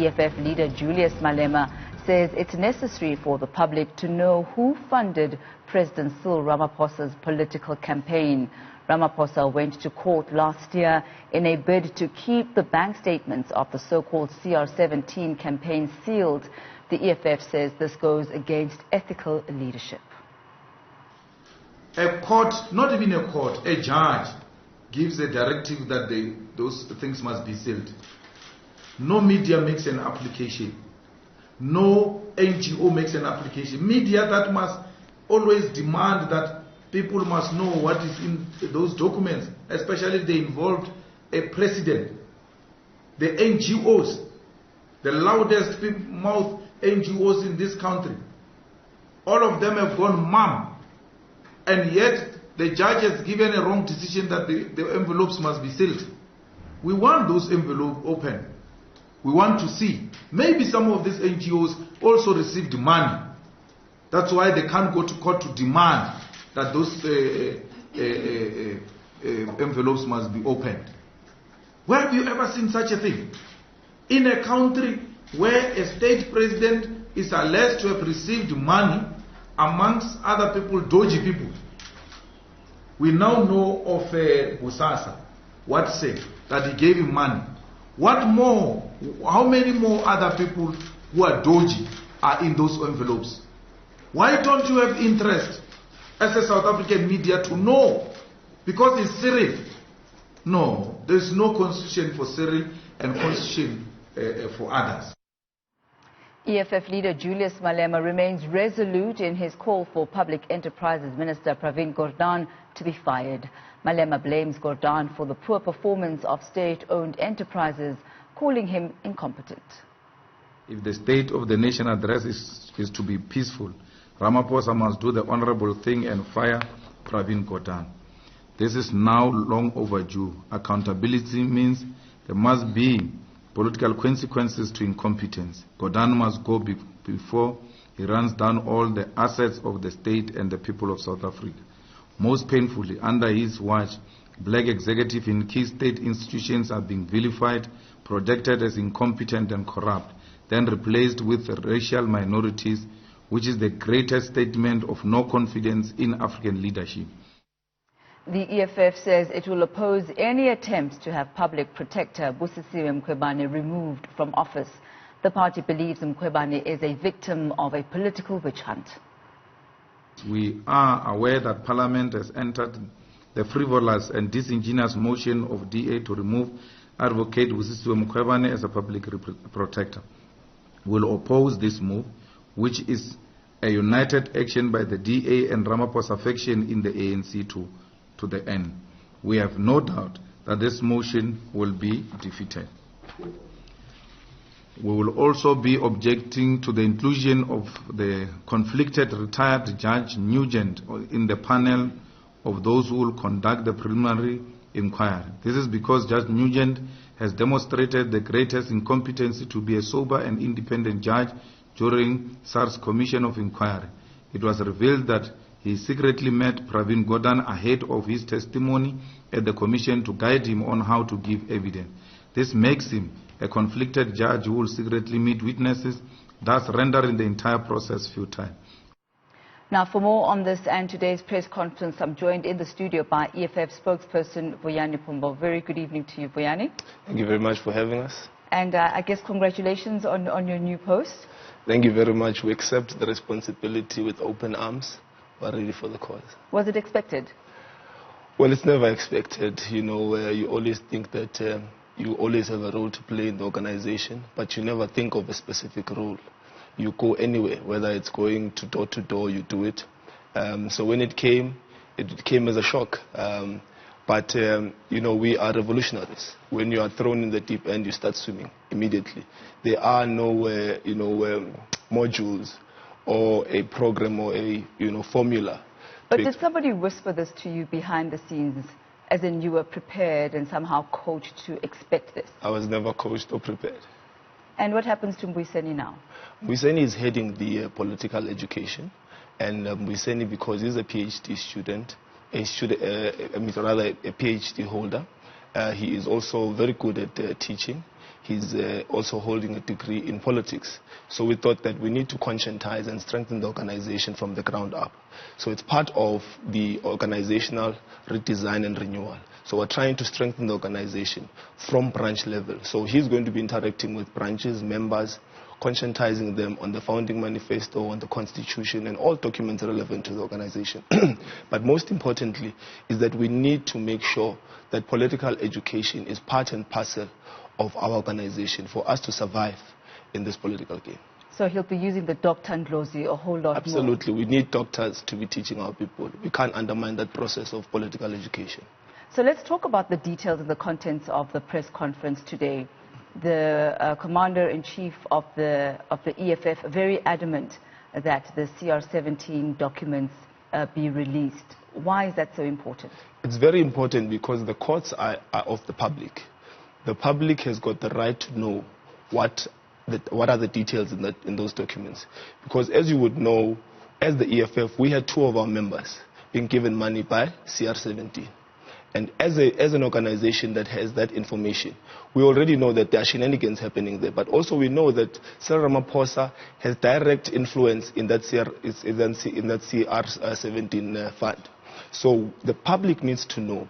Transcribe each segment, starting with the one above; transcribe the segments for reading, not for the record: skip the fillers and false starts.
EFF leader Julius Malema says it's necessary for the public to know who funded President Cyril Ramaphosa's political campaign. Ramaphosa went to court last year in a bid to keep the bank statements of the so-called CR17 campaign sealed. The EFF says this goes against ethical leadership. A court, not even a court, a judge gives a directive that those things must be sealed. No media makes an application. No NGO makes an application. Media that must always demand that people must know what is in those documents, especially if they involved a president. The NGOs, the loudest mouth NGOs in this country, all of them have gone mum. And yet the judge has given a wrong decision that the envelopes must be sealed. We want those envelopes open. We want to see. Maybe some of these NGOs also received money. That's why they can't go to court to demand that those envelopes must be opened. Where have you ever seen such a thing? In a country where a state president is alleged to have received money amongst other people, dodgy people. We now know of Busasa, what say, that he gave him money. What more, how many more other people who are dodgy are in those envelopes? Why don't you have interest as a South African media to know? Because it's Cyril. No, there's no constitution for Cyril and constitution for others. EFF leader Julius Malema remains resolute in his call for Public Enterprises Minister Pravin Gordhan to be fired. Malema blames Gordhan for the poor performance of state-owned enterprises, calling him incompetent. If the State of the Nation address is to be peaceful, Ramaphosa must do the honorable thing and fire Pravin Gordhan. This is now long overdue. Accountability means there must be political consequences to incompetence. Gordhan must go before he runs down all the assets of the state and the people of South Africa. Most painfully, under his watch, black executives in key state institutions are being vilified, projected as incompetent and corrupt, then replaced with racial minorities, which is the greatest statement of no confidence in African leadership. The EFF says it will oppose any attempts to have Public Protector Busisiwe Mkhwebane removed from office. The party believes Mkhwebane is a victim of a political witch hunt. We are aware that Parliament has entered the frivolous and disingenuous motion of DA to remove Advocate Busisiwe Mkhwebane as a public protector. We will oppose this move, which is a united action by the DA and Ramaphosa faction in the ANC to the end. We have no doubt that this motion will be defeated. We will also be objecting to the inclusion of the conflicted retired Judge Nugent in the panel of those who will conduct the preliminary inquiry. This is because Judge Nugent has demonstrated the greatest incompetency to be a sober and independent judge during SARS Commission of Inquiry. It was revealed that he secretly met Pravin Gordhan ahead of his testimony at the commission to guide him on how to give evidence. This makes him a conflicted judge who will secretly meet witnesses, thus rendering the entire process futile. Now, for more on this and today's press conference, I'm joined in the studio by EFF spokesperson Vuyani Pumbo. Very good evening to you, Vuyani. Thank you very much for having us. And I guess congratulations on your new post. Thank you very much. We accept the responsibility with open arms. We're ready for the cause. Was it expected? Well, it's never expected. You know, you always think that you always have a role to play in the organization, but you never think of a specific role. You go anywhere, whether it's going to door, you do it. So when it came as a shock. But, you know, we are revolutionaries. When you are thrown in the deep end, you start swimming immediately. There are no, modules or a program or a, formula. But did somebody whisper this to you behind the scenes, as in you were prepared and somehow coached to expect this? I was never coached or prepared. And what happens to Mbuyiseni now? Mbuyiseni is heading the political education. And Mbuyiseni, because he's a PhD student, a PhD holder, he is also very good at teaching. He's also holding a degree in politics. So we thought that we need to conscientize and strengthen the organization from the ground up. So it's part of the organizational redesign and renewal. So we're trying to strengthen the organization from branch level. So he's going to be interacting with branches, members, conscientizing them on the founding manifesto, on the constitution, and all documents relevant to the organization. But most importantly is that we need to make sure that political education is part and parcel of our organization for us to survive in this political game. So he'll be using the Dr. Ndlozi a whole lot Absolutely. more. We need doctors to be teaching our people. We can't undermine that process of political education. So let's talk about the details and the contents of the press conference today. The Commander-in-Chief of the EFF very adamant that the CR17 documents be released. Why is that so important? It's very important because the courts are of the public. The public has got the right to know what are the details in those documents. Because as you would know, as the EFF, we had 2 of our members being given money by CR17. And as an organization that has that information, we already know that there are shenanigans happening there. But also we know that Cyril Ramaphosa has direct influence in that CR17 fund. So the public needs to know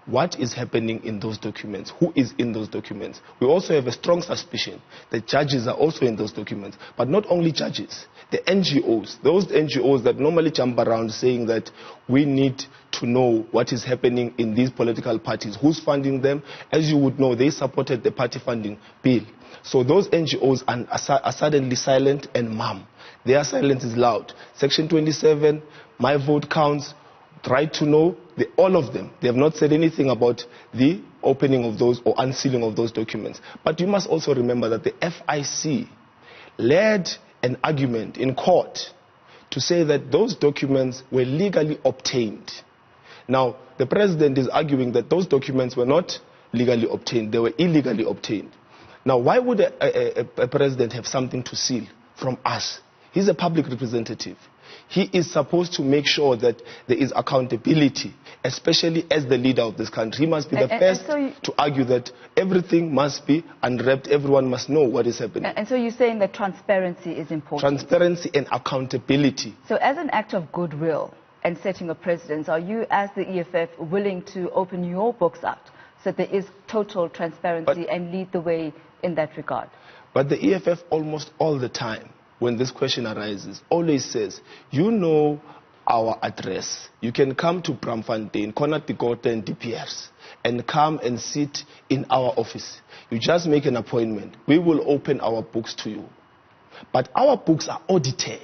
what is happening in those documents, who is in those documents. We also have a strong suspicion that judges are also in those documents. But not only judges, the NGOs, those NGOs that normally jump around saying that we need to know what is happening in these political parties, who's funding them. As you would know, they supported the party funding bill. So those NGOs are suddenly silent and mum. Their silence is loud. Section 27, My Vote Counts, Right to Know, all of them, they have not said anything about the opening of those or unsealing of those documents. But you must also remember that the FIC led an argument in court to say that those documents were legally obtained. Now, the president is arguing that those documents were not legally obtained, they were illegally obtained. Now, why would a president have something to seal from us? He's a public representative. He is supposed to make sure that there is accountability, especially as the leader of this country. He must be the first to argue that everything must be unwrapped, everyone must know what is happening. And so you're saying that transparency is important? Transparency and accountability. So as an act of goodwill and setting a precedence, are you, as the EFF, willing to open your books out so that there is total transparency and lead the way in that regard? But the EFF almost all the time, when this question arises, always says, you know our address. You can come to Bramfontein, Konati and DPRs, and come and sit in our office. You just make an appointment. We will open our books to you. But our books are audited.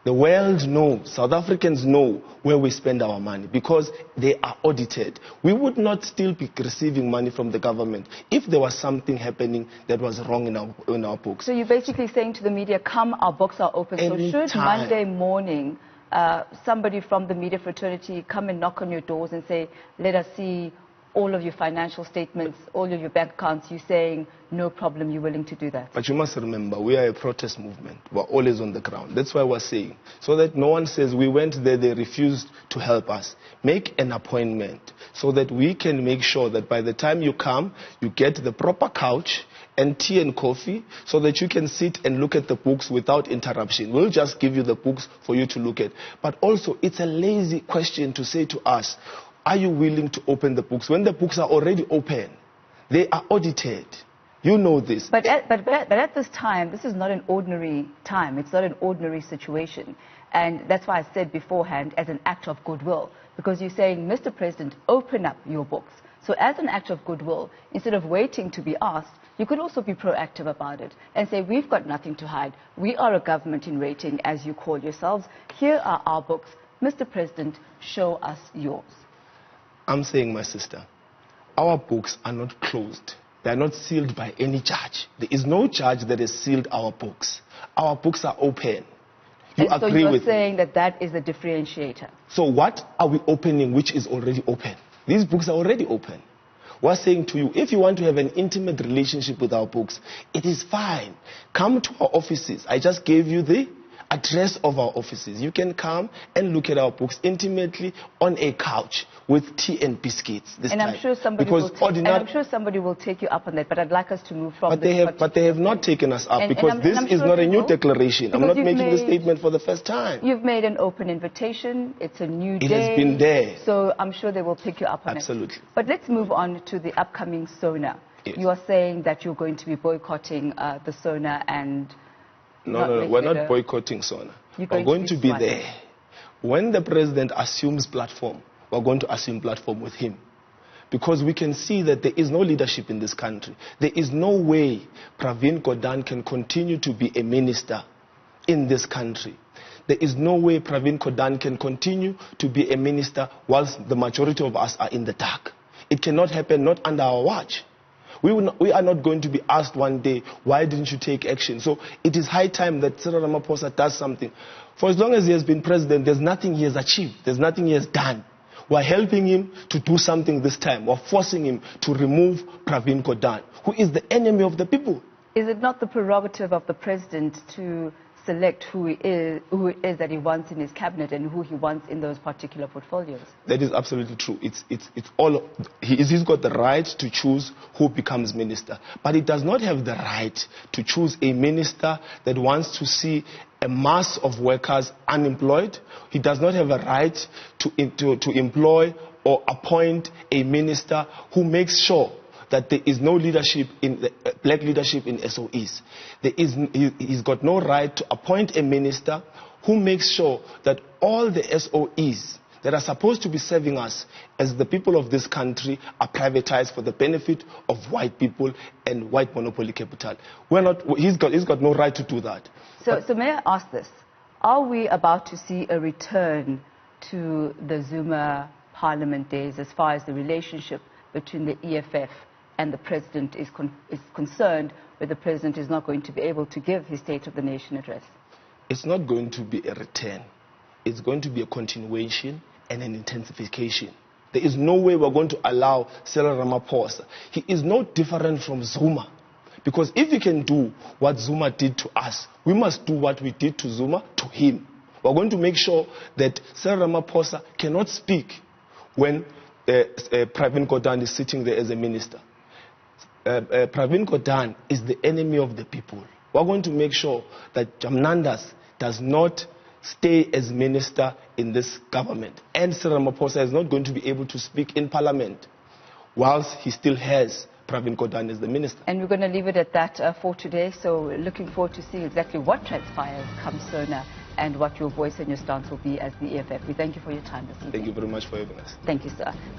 The world knows, South Africans know where we spend our money because they are audited. We would not still be receiving money from the government if there was something happening that was wrong in our books. So you're basically saying to the media, come, our books are open. Anytime. So should Monday morning somebody from the media fraternity come and knock on your doors and say, let us see all of your financial statements, all of your bank accounts, you're saying, no problem, you're willing to do that? But you must remember, we are a protest movement. We're always on the ground. That's why we're saying, so that no one says we went there, they refused to help us. Make an appointment so that we can make sure that by the time you come, you get the proper couch and tea and coffee so that you can sit and look at the books without interruption. We'll just give you the books for you to look at. But also, it's a lazy question to say to us, are you willing to open the books? When the books are already open, they are audited. You know this. But at this time, this is not an ordinary time. It's not an ordinary situation. And that's why I said beforehand, as an act of goodwill. Because you're saying, Mr. President, open up your books. So as an act of goodwill, instead of waiting to be asked, you could also be proactive about it and say, we've got nothing to hide. We are a government in waiting, as you call yourselves. Here are our books. Mr. President, show us yours. I'm saying, my sister, our books are not closed. They are not sealed by any judge. There is no judge that has sealed our books. Our books are open. You and agree so with you're saying that that is a differentiator. So what are we opening which is already open? These books are already open. We're saying to you, if you want to have an intimate relationship with our books, it is fine. Come to our offices. I just gave you the address of our offices. You can come and look at our books intimately on a couch with tea and biscuits this and time. I'm sure somebody will take you up on that, but I'd like us to move from but they have not taken us up, because this is not a new declaration. I'm not making the statement for the first time. You've made an open invitation. It's a new day. It has been there. So I'm sure they will pick you up on it. Absolutely. But let's move on to the upcoming SONA. Yes. You are saying that you're going to be boycotting the SONA and... No, we're not boycotting SONA. We're going to be there. When the president assumes platform, we're going to assume platform with him. Because we can see that there is no leadership in this country. There is no way Pravin Gordhan can continue to be a minister in this country. There is no way Pravin Gordhan can continue to be a minister whilst the majority of us are in the dark. It cannot happen, not under our watch. We are not going to be asked one day, why didn't you take action? So it is high time that Cyril Ramaphosa does something. For as long as he has been president, there's nothing he has achieved. There's nothing he has done. We're helping him to do something this time. We're forcing him to remove Pravin Gordhan, who is the enemy of the people. Is it not the prerogative of the president to select who it is that he wants in his cabinet and who he wants in those particular portfolios? That is absolutely true. He's got the right to choose who becomes minister, but he does not have the right to choose a minister that wants to see a mass of workers unemployed. He does not have a right to employ or appoint a minister who makes sure that there is no leadership black leadership in SOEs. He's got no right to appoint a minister who makes sure that all the SOEs that are supposed to be serving us as the people of this country are privatized for the benefit of white people and white monopoly capital. He's got no right to do that. So may I ask this? Are we about to see a return to the Zuma Parliament days as far as the relationship between the EFF and the president is concerned, where the president is not going to be able to give his State of the Nation address? It's not going to be a return. It's going to be a continuation and an intensification. There is no way we're going to allow Cyril Ramaphosa. He is no different from Zuma. Because if he can do what Zuma did to us, we must do what we did to Zuma to him. We're going to make sure that Cyril Ramaphosa cannot speak when Pravin Gordhan is sitting there as a minister. Pravin Gordhan is the enemy of the people. We're going to make sure that Jamnandas does not stay as minister in this government. And Cyril Ramaphosa is not going to be able to speak in parliament whilst he still has Pravin Gordhan as the minister. And we're going to leave it at that for today. So looking forward to seeing exactly what transpires come SONA and what your voice and your stance will be as the EFF. We thank you for your time this evening. Thank you very much for having us. Thank you, sir.